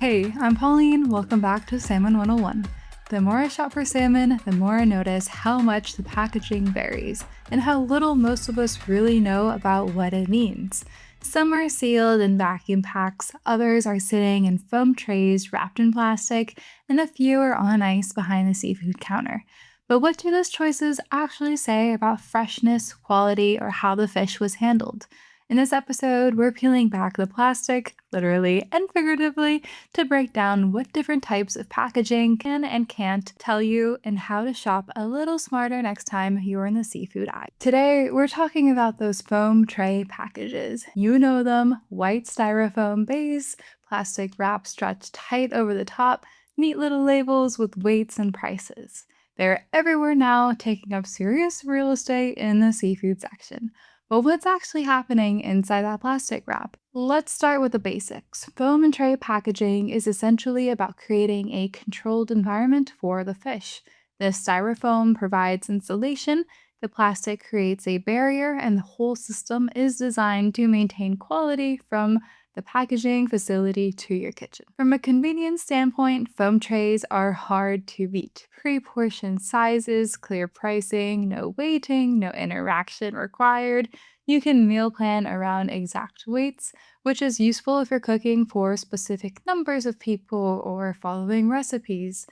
Hey, I'm Pauline. Welcome back to Salmon 101. The more I shop for salmon, the more I notice how much the packaging varies and how little most of us really know about what it means. Some are sealed in vacuum packs, others are sitting in foam trays wrapped in plastic, and a few are on ice behind the seafood counter. But what do those choices actually say about freshness, quality, or how the fish was handled? In this episode, we're peeling back the plastic, literally and figuratively, to break down what different types of packaging can and can't tell you and how to shop a little smarter next time you're in the seafood aisle. Today, we're talking about those foam tray packages. You know them: white styrofoam base, plastic wrap stretched tight over the top, neat little labels with weights and prices. They're everywhere now, taking up serious real estate in the seafood section. But what's actually happening inside that plastic wrap? Let's start with the basics. Foam and tray packaging is essentially about creating a controlled environment for the fish. The styrofoam provides insulation, the plastic creates a barrier, and the whole system is designed to maintain quality from the packaging facility to your kitchen. From a convenience standpoint, foam trays are hard to beat. Pre-portioned sizes, clear pricing, no waiting, no interaction required. You can meal plan around exact weights, which is useful if you're cooking for specific numbers of people or following recipes.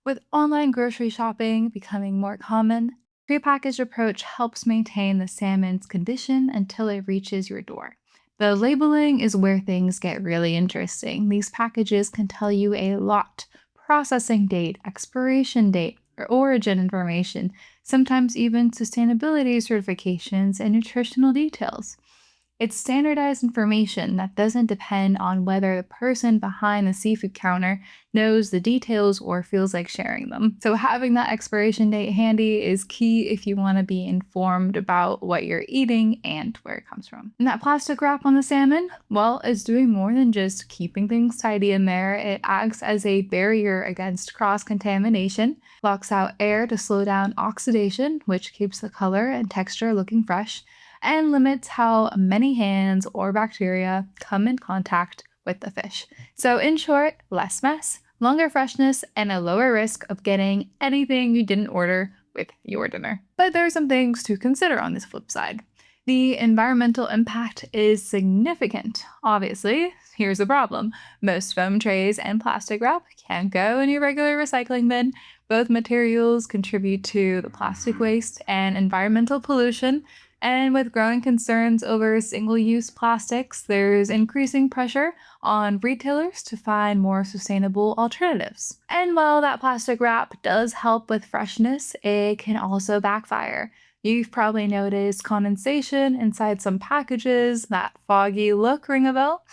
With online grocery shopping becoming more common, prepackaged approach helps maintain the salmon's condition until it reaches your door. The labeling is where things get really interesting. These packages can tell you a lot: processing date, expiration date, or origin information, sometimes even sustainability certifications and nutritional details. It's standardized information that doesn't depend on whether the person behind the seafood counter knows the details or feels like sharing them. So having that expiration date handy is key if you want to be informed about what you're eating and where it comes from. And that plastic wrap on the salmon, well, it's doing more than just keeping things tidy in there. It acts as a barrier against cross-contamination, blocks out air to slow down oxidation, which keeps the color and texture looking fresh, and limits how many hands or bacteria come in contact with the fish. So in short, less mess, longer freshness, and a lower risk of getting anything you didn't order with your dinner. But there are some things to consider on this flip side. The environmental impact is significant. Obviously, here's the problem. Most foam trays and plastic wrap can't go in your regular recycling bin. Both materials contribute to the plastic waste and environmental pollution. And with growing concerns over single-use plastics, there's increasing pressure on retailers to find more sustainable alternatives. And while that plastic wrap does help with freshness, it can also backfire. You've probably noticed condensation inside some packages. That foggy look, ring a bell?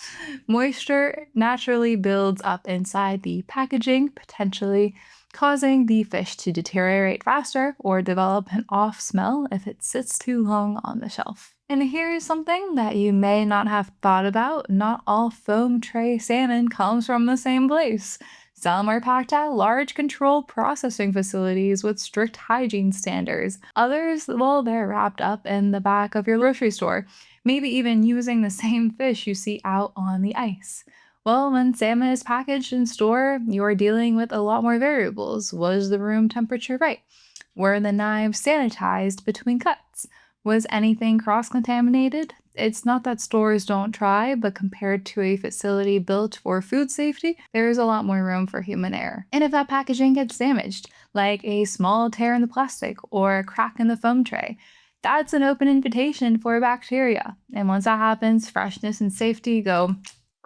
Moisture naturally builds up inside the packaging, potentially causing the fish to deteriorate faster or develop an off smell if it sits too long on the shelf. And here's something that you may not have thought about: not all foam tray salmon comes from the same place. Some are packed at large controlled processing facilities with strict hygiene standards. Others, well, they're wrapped up in the back of your grocery store, maybe even using the same fish you see out on the ice. Well, when salmon is packaged in store, you're dealing with a lot more variables. Was the room temperature right? Were the knives sanitized between cuts? Was anything cross-contaminated? It's not that stores don't try, but compared to a facility built for food safety, there is a lot more room for human error. And if that packaging gets damaged, like a small tear in the plastic or a crack in the foam tray, that's an open invitation for bacteria. And once that happens, freshness and safety go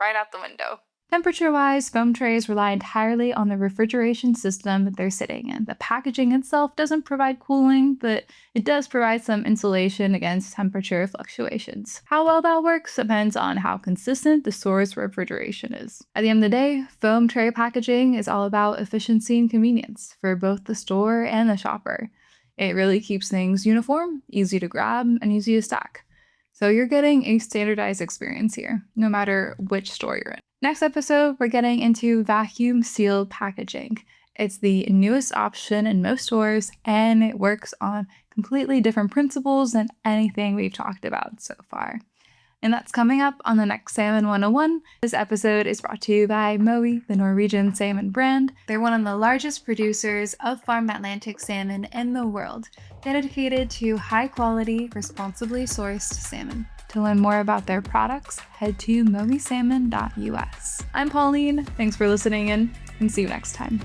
right out the window. Temperature-wise, foam trays rely entirely on the refrigeration system that they're sitting in. The packaging itself doesn't provide cooling, but it does provide some insulation against temperature fluctuations. How well that works depends on how consistent the store's refrigeration is. At the end of the day, foam tray packaging is all about efficiency and convenience for both the store and the shopper. It really keeps things uniform, easy to grab, and easy to stack. So you're getting a standardized experience here, no matter which store you're in. Next episode, we're getting into vacuum sealed packaging. It's the newest option in most stores, and it works on completely different principles than anything we've talked about so far. And that's coming up on the next Salmon 101. This episode is brought to you by Mowi, the Norwegian salmon brand. They're one of the largest producers of farmed Atlantic salmon in the world, dedicated to high-quality, responsibly sourced salmon. To learn more about their products, head to mowisalmon.us. I'm Pauline, thanks for listening in, and see you next time.